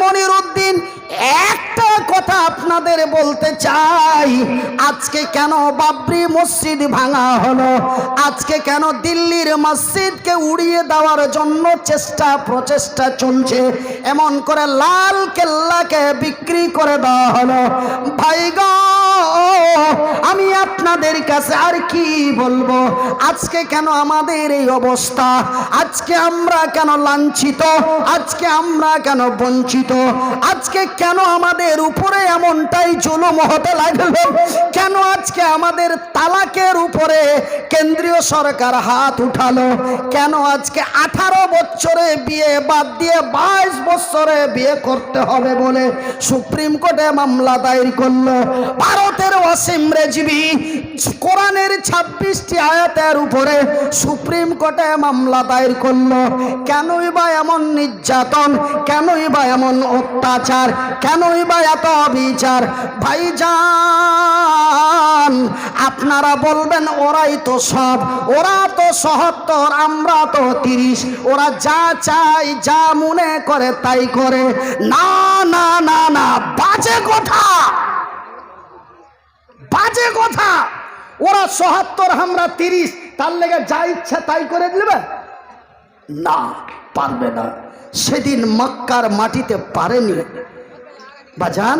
মনিরউদ্দিন একটা কথা আপনাদের বলতে চাই, আজকে কেন বাবরি মসজিদ ভাঙা হলো, আজকে কেন দিল্লির মসজিদকে উড়িয়ে দেওয়ার জন্য প্রচেষ্টা চলছে, এমন করে লাল কেল্লাকে বিক্রি করে দেওয়া হলো। ভাই গো, আমি আপনাদের কাছে আর কি বলবো, আজকে কেন আমাদের এই অবস্থা, আজকে আমরা কেন লাঞ্ছিত, আজকে আমরা কেন বঞ্চিত, আজকে কেন আমাদের উপরে এমনটাই জুলুম হতে লাগলো, কেন আজকে আমাদের তালাকের উপরে কেন্দ্রীয় সরকার হাত উঠালো, কেন আজকে 18 বছরে বিয়ে বাদ দিয়ে 22 বছরে বিয়ে করতে হবে বলে সুপ্রিম কোর্টে মামলা দায়ের করলো। ভারতের ওয়াসিম রেজভি কোরআনের 26টি আয়াতের উপরে সুপ্রিম কোর্টে মামলা দায়ের করলো। কেনই বা এমন নির্যাতন, কেনই বা এমন অত্যাচার, কেনই বা এত অবিচার? ভাইজান, আপনারা বলবেন ওরাই তো সব, ওরা তো 77, আমরা তো 30, ওরা যা চায় যা মনে করে তাই করে। না না না না, বাজে কথা, বাজে কথা। ওরা 77, আমরা 30, তার লেগে যা ইচ্ছা তাই করে দিবে? না, পারবে না। সেদিন মক্কার মাটিতে পারেনি বাজান,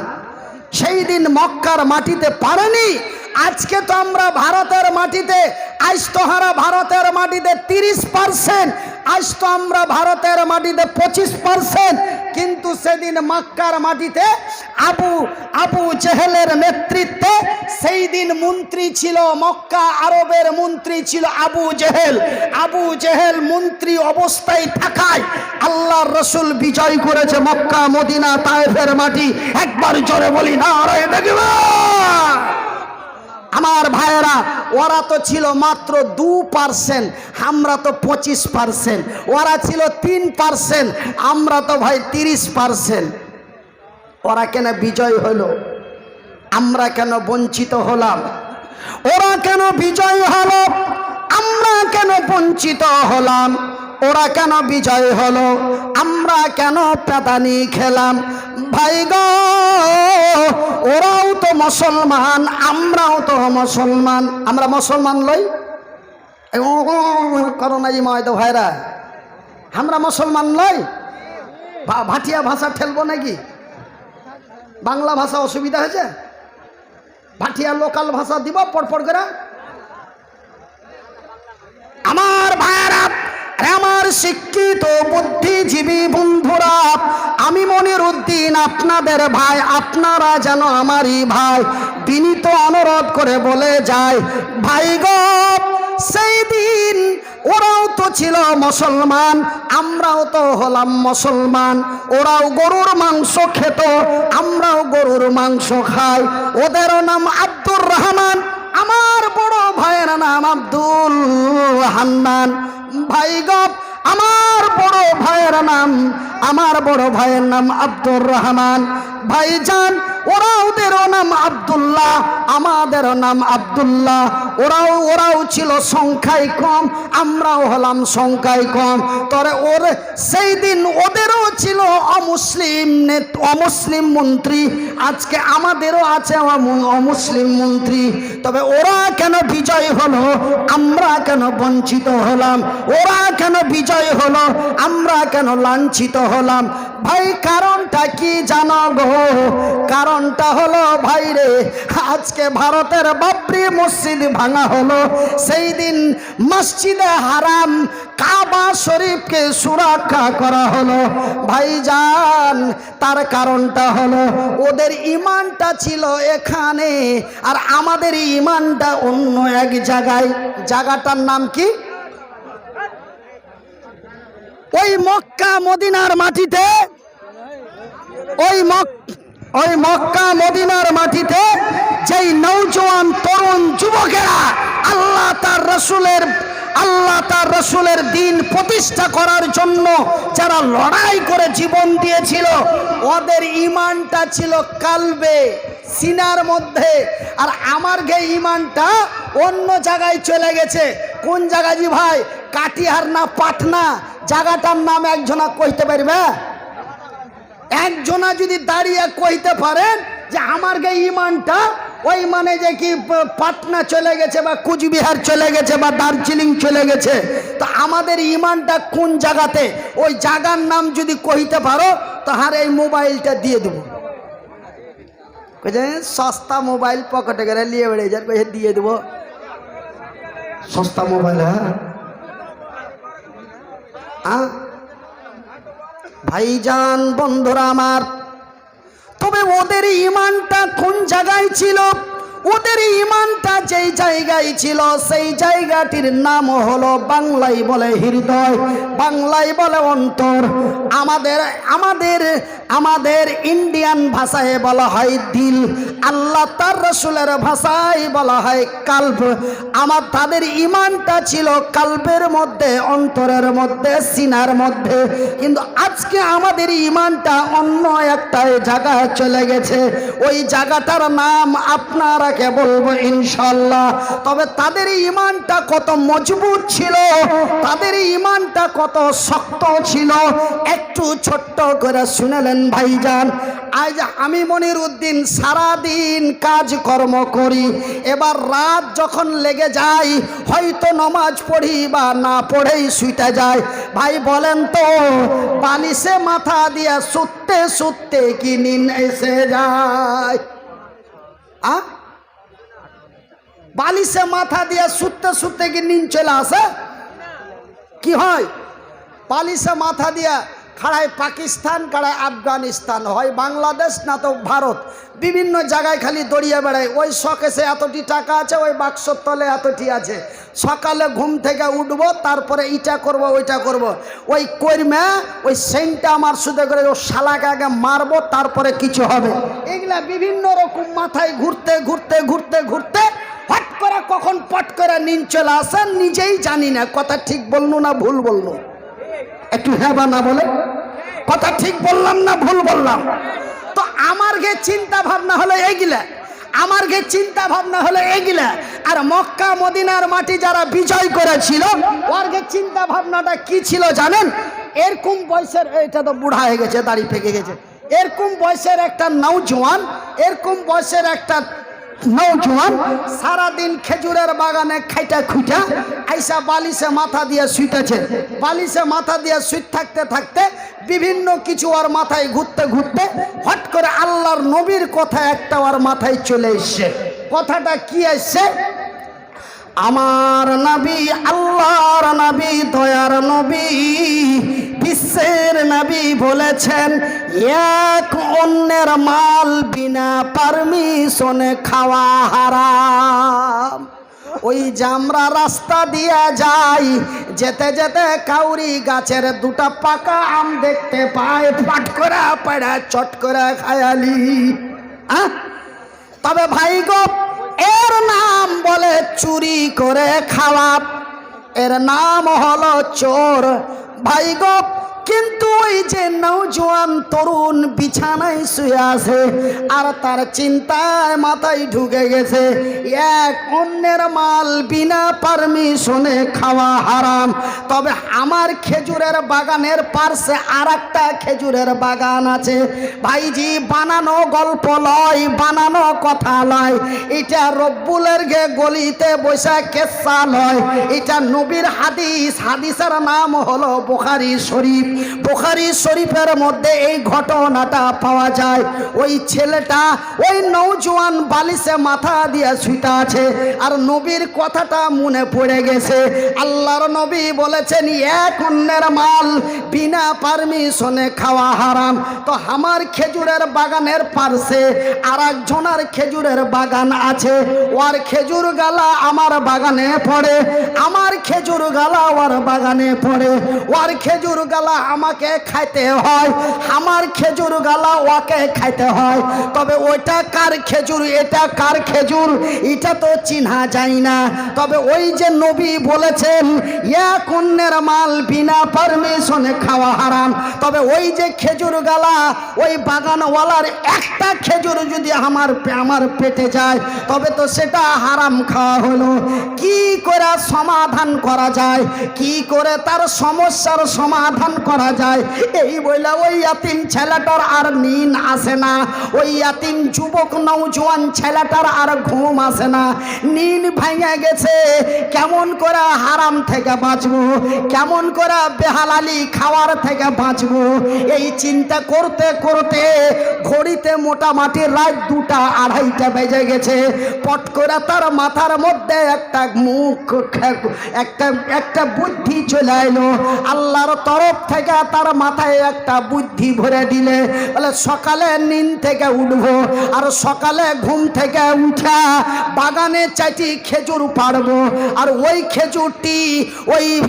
সেই দিন মক্কার মাটিতে পারেনি। আজকে তো আমরা ভারতের মাটিতে, আজ তো হারা ভারতের মাটিতে 30%, আজ তো আমরা ভারতের মাটিতে 25%, কিন্তু সেদিন মক্কার মাটিতে আবু জেহেলের নেতৃত্বে সেই দিন মন্ত্রী ছিল, মক্কা আরবের মন্ত্রী ছিল আবু জেহেল। আবু জেহেল মন্ত্রী অবস্থায় থাকায় আল্লাহর রসুল বিজয় করেছে মক্কা, মদিনা, তায়েফের মাটি। একবার জোরে বলি নারে তাকবীর। আমার ভাইয়েরা, ওরা তো ছিল মাত্র 2%, আমরা তো 25%, ওরা ছিল 3%, আমরা তো ভাই 30%। ওরা কেন বিজয় হলো, আমরা কেন বঞ্চিত হলাম? ওরা কেন বিজয় হলো, আমরা কেন বঞ্চিত হলাম? ওরা কেন বিজয় হলো, আমরা কেন পেদানি খেলাম? ভাই গো, ওরাও তো মুসলমান, আমরাও তো মুসলমান। আমরা মুসলমান লই করোনা জি ময়তো ভাইরা, আমরা মুসলমান লই। ভাটিয়া ভাষা ঠেলবো নাকি? বাংলা ভাষা অসুবিধা হয়েছে, ভাটিয়া লোকাল ভাষা দিব পড়পড় করে। আমার ভাইরা, আমার শিক্ষিত বুদ্ধিজীবী বন্ধুরা, আমি মনিরউদ্দিন আপনাদের ভাই, আপনারা যেন আমারই ভাই, বিনীত অনুরোধ করে বলে যায়, ভাই গো, সেই দিন ওরাও তো ছিল মুসলমান, আমরাও তো হলাম মুসলমান। ওরাও গরুর মাংস খেত, আমরাও গরুর মাংস খাই। ওদেরও নাম আব্দুর রহমান, আমার বড় ভাইয়ের নাম আব্দুল হান্নান। ভাই গো, আমার বড় ভাইয়ের নাম আব্দুর রহমান। ভাইজান, ওদেরও নাম আব্দুল্লাহ, আমাদেরও নাম আব্দুল্লাহ। ওরাও ছিল সংখ্যায় কম, আমরাও হলাম সংখ্যায় কম। তবে সেই দিন ওদেরও ছিল অমুসলিম মন্ত্রী, আজকে আমাদেরও আছে অমুসলিম মন্ত্রী। তবে ওরা কেন বিজয় হলো, আমরা কেন বঞ্চিত হলাম? ওরা কেন বিজয় হলো, আমরা কেন লাঞ্ছিত হলাম? ভাই, কারণটা কি জানো গো? কারণটা হলো ভাই রে, আজকে ভারতের বাবরি মসজিদ ভাঙা হলো, সেই দিন মসজিদে হারাম কাবা শরীফকে সুরক্ষা করা হলো। ভাইজান, তার কারণটা হলো ওদের ঈমানটা ছিল এখানে, আর আমাদের ঈমানটা অন্য এক জায়গায়। জায়গাটার নাম কি? ওই মক্কা মদিনার মাটিতে, ওই মক্কা মদিনার মাটিতে যেই নওজোয়ান তরুণ যুবকেরা আল্লাহ তার রসুলের দিন প্রতিষ্ঠা করার জন্য যারা লড়াই করে জীবন দিয়েছিল, ওদের ঈমানটা ছিল কালবে, সিনার মধ্যে। আর আমার গে ঈমানটা অন্য জায়গায় চলে গেছে। কোন জায়গা জি ভাই? কাটিহার না পাটনা? জায়গাটার নাম একজনা কইতে পারবে? একজনা যদি দাঁড়িয়ে কইতে পারেন যে আমার গে ইমানটা ওই মানে যে কি পাটনা চলে গেছে বা কুচবিহার চলে গেছে বা দার্জিলিং চলে গেছে, তো আমাদের ইমানটা কোন জায়গাতে, ওই জায়গার নাম যদি কইতে পারো তাহার এই মোবাইলটা দিয়ে দেবো। সস্তা মোবাইল পকেটে করে নিয়ে বেড়ে যান, দিয়ে দেবো সস্তা মোবাইল। হ্যাঁ ভাইজান বন্ধুরা আমার, তবে ওদের ইমানটা কোন জায়গায় ছিল? ওদের ইমানটা যেই জায়গায় ছিল সেই জায়গাটির নাম হলো বাংলায় বলে হৃদয়, বাংলায় বলে অন্তর। আমাদের আমাদের আমাদের ইন্ডিয়ান ভাষায় বলা হয় দিল, আল্লাহ তার রসুলের ভাষায় বলা হয় কাল্ব। তাদের ইমানটা ছিল কাল্বের মধ্যে, অন্তরের মধ্যে, সিনার মধ্যে। কিন্তু আজকে আমাদের ইমানটা অন্য একটা জায়গায় চলে গেছে, ওই জায়গাটার নাম আপনারাকে বলবো ইনশাল্লাহ। তবে তাদের ইমানটা কত মজবুত ছিল, তাদের ইমানটা কত শক্ত ছিল, একটু ছোট্ট করে শুনেলেন ভাইজান। আজ আমি মনিরউদ্দিন সারাদিন কাজকর্ম করি, এবার রাত যখন লেগে যায় হয়তো নমাজ পড়ি বা না পড়েই শুইতে যায়। ভাই বলেন তো বালিশে মাথা দিয়ে শুতে শুতে কি নিন এসে যায়? বালিশে মাথা দিয়ে শুতে শুতে কি নিন চলে আসে? কি হয়? বালিশে মাথা দিয়ে খাড়ায় পাকিস্তান, খাড়ায় আফগানিস্তান, হয় বাংলাদেশ না তো ভারত, বিভিন্ন জায়গায় খালি দড়িয়ে বেড়ায়। ওই শখেসে এতটি টাকা আছে, ওই বাক্সর তলে এতটি আছে, সকালে ঘুম থেকে উঠবো, তারপরে ইটা করব ওইটা করব, ওই কর্মে ওই সেন্টটা আমার শুধু করে ও শালাকে আগে মারবো তারপরে কিছু হবে। এগুলা বিভিন্ন রকম মাথায় ঘুরতে ঘুরতে ঘুরতে ঘুরতে হট করে কখন পট করে নিন চলে আসেন নিজেই জানি না। কথা ঠিক বললো না ভুল বললো? একটু হ্যাঁ বা না বলে কথা ঠিক বললাম না ভুল বললাম? তো আমার গে চিন্তা ভাবনা হলো এইগুলা, আমার গে চিন্তা ভাবনা হলো এইগুলা। আর মক্কা মদিনার মাটি যারা বিজয় করেছিল ওর গে চিন্তা ভাবনাটা কি ছিল জানেন? এরকম বয়সের, এটা তো বুড়া হয়ে গেছে, দাড়ি পেকে গেছে, এরকম বয়সের একটা নওজোয়ান, এরকম বয়সের একটা নওজোয়ান সারাদিন খেজুরের বাগানে খাইটা খুঁটা আইসা বালিশে মাথা দিয়ে শুইতেছে। বালিশে মাথা দিয়ে শুই থাকতে থাকতে বিভিন্ন কিছু ওর মাথায় ঘুরতে ঘুরতে হট করে আল্লাহর নবীর কথা একটা ওর মাথায় চলে এসছে। কথাটা কি এসছে? আমার নবী, আল্লাহর নবী, দয়ার নবী, বিশ্বের নবী বলেছেন এক অন্যের মাল বিনা পারমিশনে খাওয়া হারাম। ওই যে আমরা রাস্তা দিয়ে যাই, যেতে যেতে কাউরি গাছের দুটা পাকা আম দেখতে পাই, ফাট করে পাড়া চট করে খায়ালি। তবে ভাই গো, এর নাম বলে চুরি করে খাওয়া, এর নাম হলো চোর ভাই গো। কিন্তু ওই যে নওজোয়ান তরুণ বিছানায় শুয়ে আছে আর তার চিন্তায় মাথায় ঢুকে গেছে এক অন্যের মাল বিনা পারমিশনে খাওয়া হারাম। তবে আমার খেজুরের বাগানের পাশে আর একটা খেজুরের বাগান আছে ভাইজি, বানানো গল্প লয়, বানানো কথা লয়, এটা রব্বুলের গে গলিতে বসে কেসা লয়, এটা নবীর হাদিস, হাদিসের নাম হলো বুখারী শরীফ। বুখারী শরীফের মধ্যে এই ঘটনাটা পাওয়া যায়। ওই ছেলেটা, ওই নওজোয়ান বালিশে মাথা দিয়ে শুইতে আছে আর নবীর কথাটা মনে পড়ে গেছে। আল্লাহর নবী বলেছেন এক অন্যের মাল বিনা পারমিশনে খাওয়া হারাম। তো আমার খেজুরের বাগানের পাশে আর একজনের খেজুরের বাগান আছে, ওর খেজুর গালা আমার বাগানে পড়ে, আমার খেজুর গালা ওর বাগানে পড়ে, ওর খেজুর গালা আমাকে খাইতে হয়, আমার খেজুর গালা ওকে খাইতে হয়। তবে ওইটা কার খেজুর, এটা কার খেজুর, এটা তো চিনা যায় না। তবে ওই যে নবী বলেছেন এক অন্যের মাল বিনা পারমিশনে খাওয়া হারাম, তবে ওই যে খেজুর গালা ওই বাগানওয়ালার একটা খেজুর যদি আমার পেটে যায় তবে তো সেটা হারাম খাওয়া হলো। কি করে সমাধান করা যায়, কি করে তার সমস্যার সমাধান করা করা যায়। এই বলে ওই ইয়াতিম ছেলেটার আর নিন আসে না, ওই ইয়াতিম যুবক নওজোয়ান ছেলেটার আর ঘুম আসে না, নিন ভেঙে গেছে। কেমন করে হারাম থেকে বাঁচবো, কেমন করে বেহালালি খাওয়ার থেকে বাঁচবো, এই চিন্তা করতে করতে ঘড়িতে মোটামুটি রাত 2টা 2:30টা বেজে গেছে। পট করে তার মাথার মধ্যে একটা একটা বুদ্ধি চলে এলো। আল্লাহর তরফ থেকে তার মাথায় একটা বুদ্ধি ভরে দিলে, বলে সকালে নিন থেকে উঠবো, আর সকালে ঘুম থেকে উঠা বাগানে 4টি খেজুর পাড়বো, আর ওই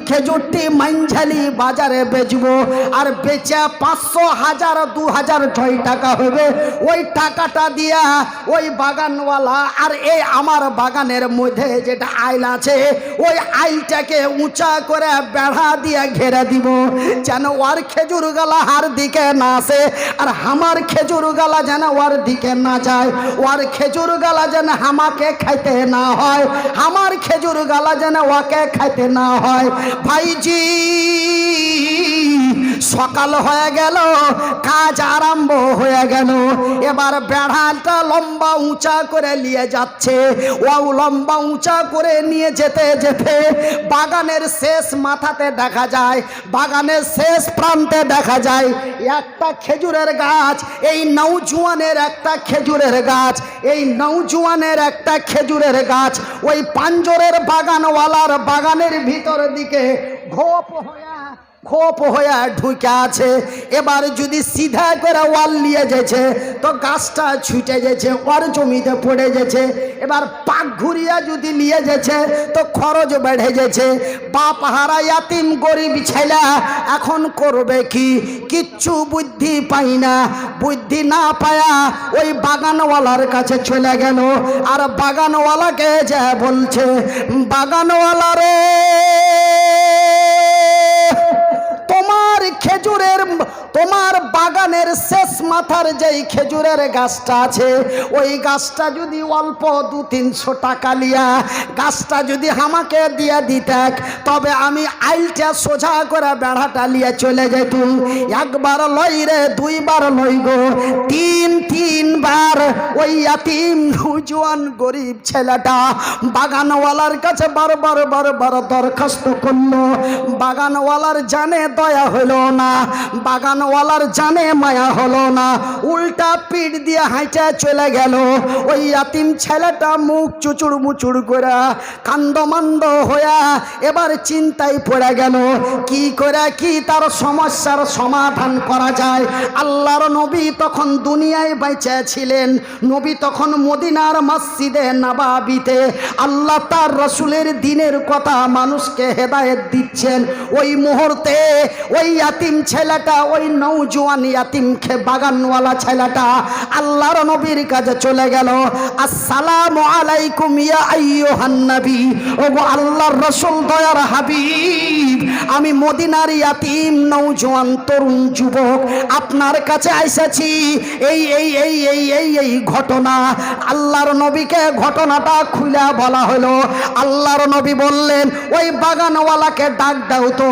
খেজুরটি মাইনঝালি বাজারে বেচবো, আর বেচে 500, 1000, 2000 ছয় টাকা হবে। ওই টাকাটা দিয়া ওই বাগানওয়ালা আর এই আমার বাগানের মধ্যে যেটা আইল আছে, ওই আইলটাকে উঁচা করে বেড়া দিয়ে ঘেরে দিব, যেন ওর খেজুর গালা হার দিকে না আসে, আর আমার খেজুর গালা যেন ওর দিকে না যায়, ওর খেজুর গালা যেন আমাকে খাইতে না হয়, আমার খেজুর গালা যেন ওকে খাইতে না হয়। ভাইজি সকাল হয়ে গেল, কাজ আরম্ভ হয়ে গেল। এবার বেড়াটা লম্বা উঁচা করে নিয়ে যাচ্ছে, ও লম্বা উঁচা করে নিয়ে যেতে যেতে বাগানের শেষ মাথাতে দেখা যায়, বাগানের শেষ প্রান্তে দেখা যায় একটা খেজুরের গাছ। এই নওজোয়ানের একটা খেজুরের গাছ, এই নওজোয়ানের একটা খেজুরের গাছ ওই পাঞ্জরের বাগানওয়ালার বাগানের ভিতর দিকে খোপ হয়ে ঢুকে আছে। এবার যদি সিধা করে ওয়াল নিয়ে যেছে তো গাছটা ছুটে গেছে, ওর জমিতে পড়ে গেছে। এবার পাক ঘুরিয়া যদি নিয়ে যেছে তো খরচ বেড়ে গেছে। বাপ হারা ইয়াতিম গরিব ছেলে এখন করবে কি, কিচ্ছু বুদ্ধি পাই না। বুদ্ধি না পায়া ওই বাগানওয়ালার কাছে চলে গেল, আর বাগানওয়ালাকে যা বলছে, বাগানওয়ালা রে, তোমার বাগানের শেষ মাথার যেই খেজুরের গাছটা আছে, ওই গাছটা যদি অল্প 200-300 টাকা লিয়া গাছটা যদি আমাকে দিয়ে দিতেক, তবে আমি আইলটা সোজা করে বেড়াটা লিয়ে চলে যেতুম। একবার লই রে, 2 বার লই গো, 3 বার ওই ইয়াতিম নওজোয়ান গরিব ছেলেটা বাগানওয়ালার কাছে বারবার দরখাস্ত করলো। বাগানওয়ালার জানে দয়া হলো না, বাগানওয়ালার জানে মায়া হলো না, উল্টা পিঠ দিয়ে হাঁটা চলে গেল। ওই ইয়াতিম ছেলেটা মুখ চুচুড় মুচুড় করে কান্দমান্দ হইয়া এবার চিন্তায় পড়ে গেল, কি করে কি তার সমস্যার সমাধান করা যায়। আল্লাহর নবী তখন দুনিয়ায় বেঁচে ছিলেন, নবী তখন মদিনার মসজিদে নববীতে আল্লাহ তার রসুলের দ্বীনের কথা মানুষকে হেদায়েত দিচ্ছেন। ওই মুহূর্তে ওই ইয়াতিম ছেলেটা, ওই নওজোয়ান ইয়াতিম বাগানওয়ালা ছেলেটা আল্লাহর নবীর কাছে চলে গেল। আসসালামু আলাইকুম ইয়া আইয়ুহান নবী, ওগো আল্লাহর রাসূল দয়ার হাবিব, আমি মদিনার ইয়াতিম নওজোয়ান তরুণ যুবক আপনার কাছে এসেছি। এই ঘটনা আল্লাহর নবীকে ঘটনাটা খুলে বলা হলো। আল্লাহর নবী বললেন, ওই বাগানওয়ালাকে ডাক দাও তো।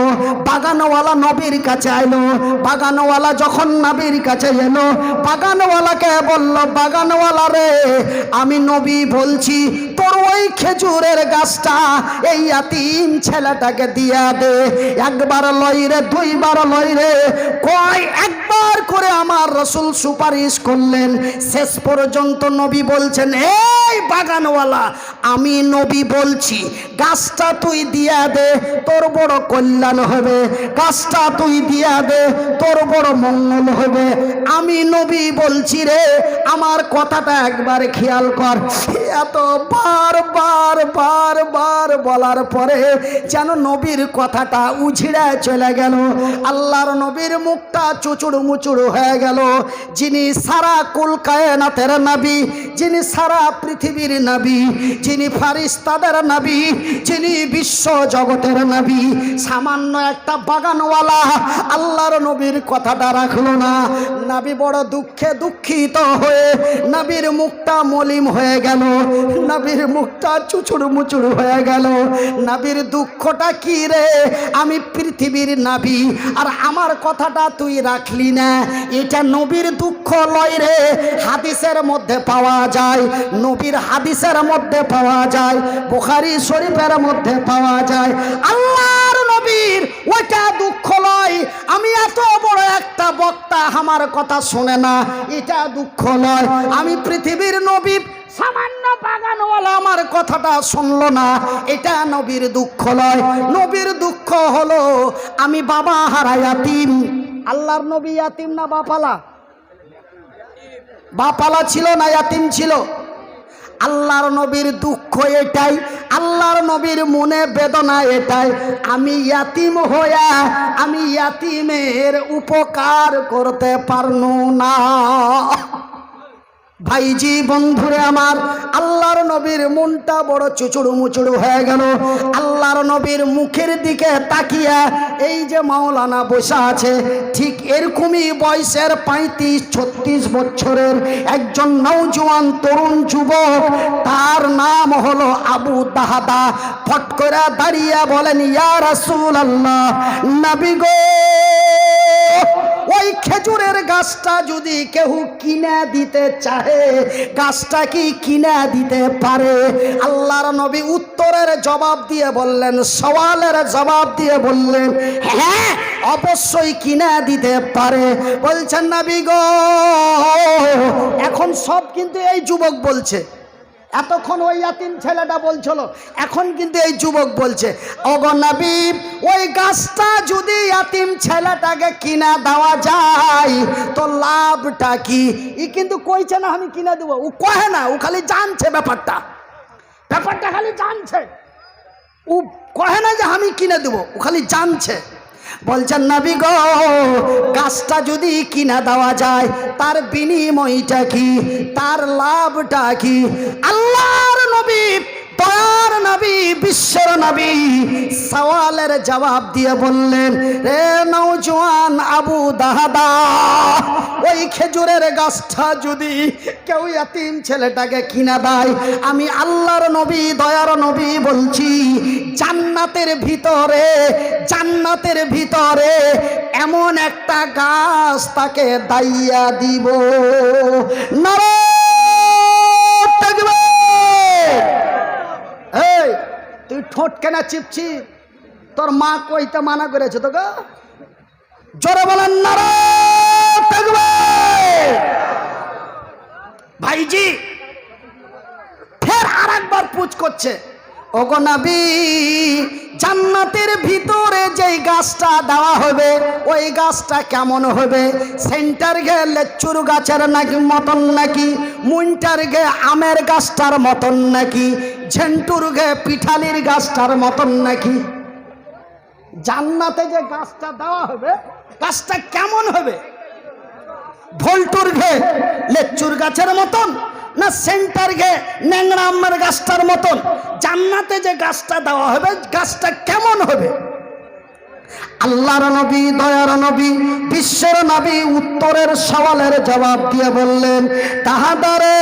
বাগানওয়ালা নবীর কাছে এলো। বাগানওয়ালা যখন নবীর কাছে এলো, বাগানওয়ালাকে বলল, বাগানওয়ালা রে, আমি নবী বলছি, তোর ওই খেজুরের গাছটা এই ইয়াতিম ছেলেটাকে দিয়া দে। একবার লই রে, 2 বার লই রে, কয় একবার করে আমার রাসূল সুপারিশ করলেন। শেষ পর্যন্ত নবী বলছেন, এই বাগানওয়ালা, আমি নবী বলছি, গাছটা তুই দিয়া দে, তোর বড় কল্যাণ হবে। গাছটা তুই দিয়া দে, তোর বড় মঙ্গল হবে। আমি নবী বলছি রে, আমার কথাটা একবার খেয়াল কর। এত বার বলার পরে যেন নবীর কথাটা উঝিড়ে চলে গেল। আল্লাহর নবীর মুখটা চুচুড় মুচুড় হয়ে গেল। যিনি সারা কুল কায়নাতের নবী, যিনি সারা পৃথিবীর নবী, যিনি ফারিস্তাদের নবী, যিনি বিশ্ব জগতের নবী, সামান্য একটা বাগানওয়ালা আল্লাহর নবীর কথাটা রাখলো না। নবী বড় দুঃখে দুঃখিত হয়ে নবীর মুখটা মলিম হয়ে গেল, নবীর মুখটা চুচুড় মুচুড় হয়ে গেল। নবীর দুঃখটা কি রে, আমি পৃথিবীর নবী আর আমার কথাটা তুই রাখলি না, এটা নবীর দুঃখ লয় রে। হাদিসের মধ্যে পাওয়া যায়, নবীর হাদিসের মধ্যে পাওয়া যায়, বুখারী শরীফের মধ্যে পাওয়া যায়, আল্লাহর নবীর ওইটা দুঃখ লয়। আমি এত বড় একটা বক্তা, আমার কথা শুনে না, এটা দুঃখ লয়। আমি পৃথিবীর নবী, সামান্য বাগানওয়ালা আমার কথাটা শুনলো না, এটা নবীর দুঃখ লয়। নবীর দুঃখ হলো আমি বাবা হারা ইয়াতিম। আল্লাহর নবী ইয়াতিম না বাপালা? বাপালা ছিল না ইয়াতিম ছিল? আল্লাহর নবীর দুঃখ এটাই, আল্লাহর নবীর মনে বেদনা এটাই, আমি ইয়াতিম হইয়া আমি ইয়াতিমের উপকার করতে পারনু না। ভাইজি বন্ধুরে আমার, আল্লাহর নবীর মনটা বড় চুচুড়ু মুচুড়ু হয়ে গেল। আল্লাহর নবীর মুখের দিকে তাকিয়া এই যে মাওলানা বসে আছে, ঠিক এরকমই বয়সের 35-36 বছরের একজন নওজোয়ান তরুণ যুবক, তার নাম হলো আবু দাহাদা। ফট করে দাঁড়িয়ে বলেন, ইয়া রাসূলুল্লাহ, নবী গো, ওই খেজুরের গাছটা যদি কেউ কিনে দিতে চাহে, গাছটা কি কিনে দিতে পারে? আল্লাহর নবী উত্তরের জবাব দিয়ে বললেন, সওয়ালের জবাব দিয়ে বললেন, হ্যাঁ অবশ্যই কিনে দিতে পারে। বলছেন নবী গো, এখন সব কিন্তু এই যুবক বলছে, এতক্ষণ ওই ইয়াতিম ছেলেটা বলছিল, এখন কিন্তু এই যুবক বলছে, ওগো নবী, ওই গাছটা যদি ইয়াতিম ছেলেটাকে কিনা দেওয়া যায় তো লাভটা কি? ই কিন্তু কইছে না আমি কিনা দেবো, ও কহে না, ও খালি জানছে ব্যাপারটা, ব্যাপারটা খালি জানছে, ও কহে না যে আমি কিনে দেবো, ও খালি জানছে। বলছেন নবী গো, গাছটা যদি কিনা দেওয়া যায় তার বিনিময়টা কি, তার লাভটা কি? আল্লাহর নবী, দয়ার নবী, বিশ্বের নবী সওয়ালের জবাব দিয়ে বললেন, রে নওজোয়ান আবু দাহাদা, ওই খেজুরের গাছটা যদি কেউ ইয়াতিম ছেলেটাকে কিনা দেয়, আমি আল্লাহর নবী, দয়ার নবী বলছি, জান্নাতের ভিতরে, জান্নাতের ভিতরে এমন একটা গাছ তাকে দাইয়া দিব। নারায়ে তাকবীর। এই তুই ঠোঁট কেনা চিপছি, তোর মা কইতে মানা করেছে তোকে? জোরে বলেন নারায়ে তাকবীর। ভাইজি ফের আরেকবার পুছ করছে, ওগো নবী, জান্নাতের ভিতরে যেই গাছটা দেওয়া হবে ওই গাছটা কেমন হবে? সেন্টার গে লেচুর গাছের নাকি মতন, নাকি মুনটার গে আমের গাছটার মতন, নাকি ঝেন্টুর গে পিঠালির গাছটার মতন, নাকি? জান্নাতে যে গাছটা দেওয়া হবে গাছটা কেমন হবে? ভোল্টুর ঘে লেচুর গাছের মতন, না সেন্টার গে ন্যাংরা আমের গাছটার মতন? জান্নাতে যে গাছটা দেওয়া হবে গাছটা কেমন হবে? আল্লাহর নবী, দয়ার নবী, বিশ্বের নবী উত্তরের সওয়ালের জবাব দিয়ে বললেন, তাহাদারে,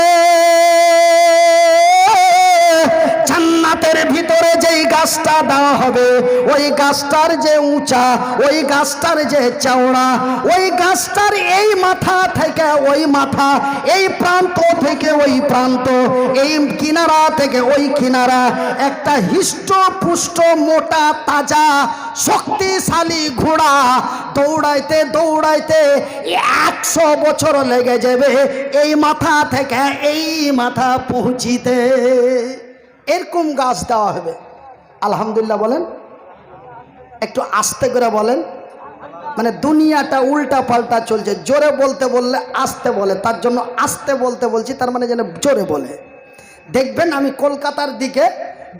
জান্নাতের ভিতরে যেই গাছটা দেওয়া হবে ওই গাছটার যে উঁচা, ওই গাছটার যে চওড়া, ওই গাছটার এই মাথা থেকে ওই মাথা, এই প্রান্ত থেকে ওই প্রান্ত, এই কিনারা থেকে ওই কিনারা, একটা হিষ্টপুষ্ট মোটা তাজা শক্তিশালী ঘোড়া দৌড়াইতে দৌড়াইতে 100 বছর লেগে যাবে এই মাথা থেকে এই মাথা পৌঁছিতে। এরকম গাছ দেওয়া হবে। আলহামদুলিল্লাহ বলেন, একটু আস্তে করে বলেন, মানে দুনিয়াটা উল্টা পাল্টা চলছে, জোরে বলতে বললে আস্তে বলে, তার জন্য আস্তে বলতে বলছি, তার মানে যেন জোরে বলে। দেখবেন আমি কলকাতার দিকে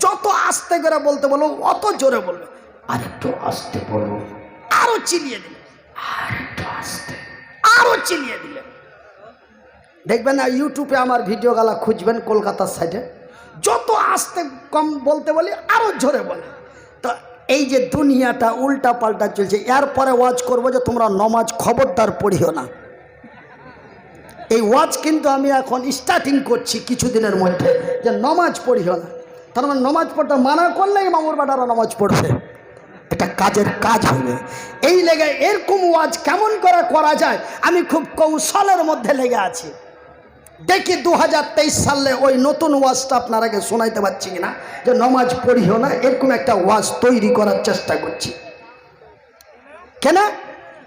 যত আস্তে করে বলতে বলবো অত জোরে বলবে, আর একটু আস্তে বলবো, আরো চিলিয়ে দিলে, আর একটু আস্তে, আরো চিলিয়ে দিলে। দেখবেন না ইউটিউবে আমার ভিডিও গালা খুঁজবেন কলকাতার সাইডে, যত আস্তে কম বলতে বলি আরো জোরে বলে। তো এই যে দুনিয়াটা উল্টা পাল্টা চলছে, এরপরে ওয়াজ করবো যে তোমরা নমাজ খবরদার পড়িও না। এই ওয়াজ কিন্তু আমি এখন স্টার্টিং করছি কিছুদিনের মধ্যে, যে নমাজ পড়িও না। তার মানে নমাজ পড়তে মানা করলেই মামুর বেটারা নমাজ পড়বে, এটা কাজের কাজ হবে। এই লেগে এরকম ওয়াজ কেমন করে করা যায় আমি খুব কৌশলের মধ্যে লেগে আছি। দেখি 2023 সালে ওই নতুন ওয়াজটা আপনার আগে শোনাইতে পারছি কিনা, যে নমাজ পড়িও না, এরকম একটা ওয়াজ তৈরি করার চেষ্টা করছি। কেন?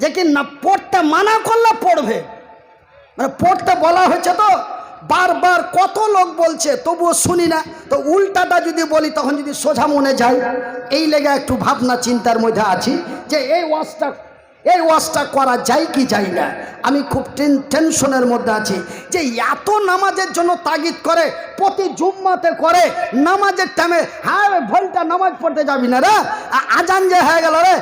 যে কি না পড়তে মানা করলে পড়বে, মানে পড়তে বলা হয়েছে তো বারবার, কত লোক বলছে তবুও শুনি না। তো উল্টাটা যদি বলি তখন যদি সোজা মনে যায়, এই লেগে একটু ভাবনা চিন্তার মধ্যে আছি যে এই ওয়াজটা করা যায় কি যায় না। আমি খুব টেনশনের মধ্যে আছি যে এত নামাজের জন্য তাগিদ করে, প্রতি জুম্মাতে করে, নামাজের টাইমে হ্যাঁ ভোলটা নামাজ পড়তে যাবি না রে, আজান যে হয়ে গেল রে,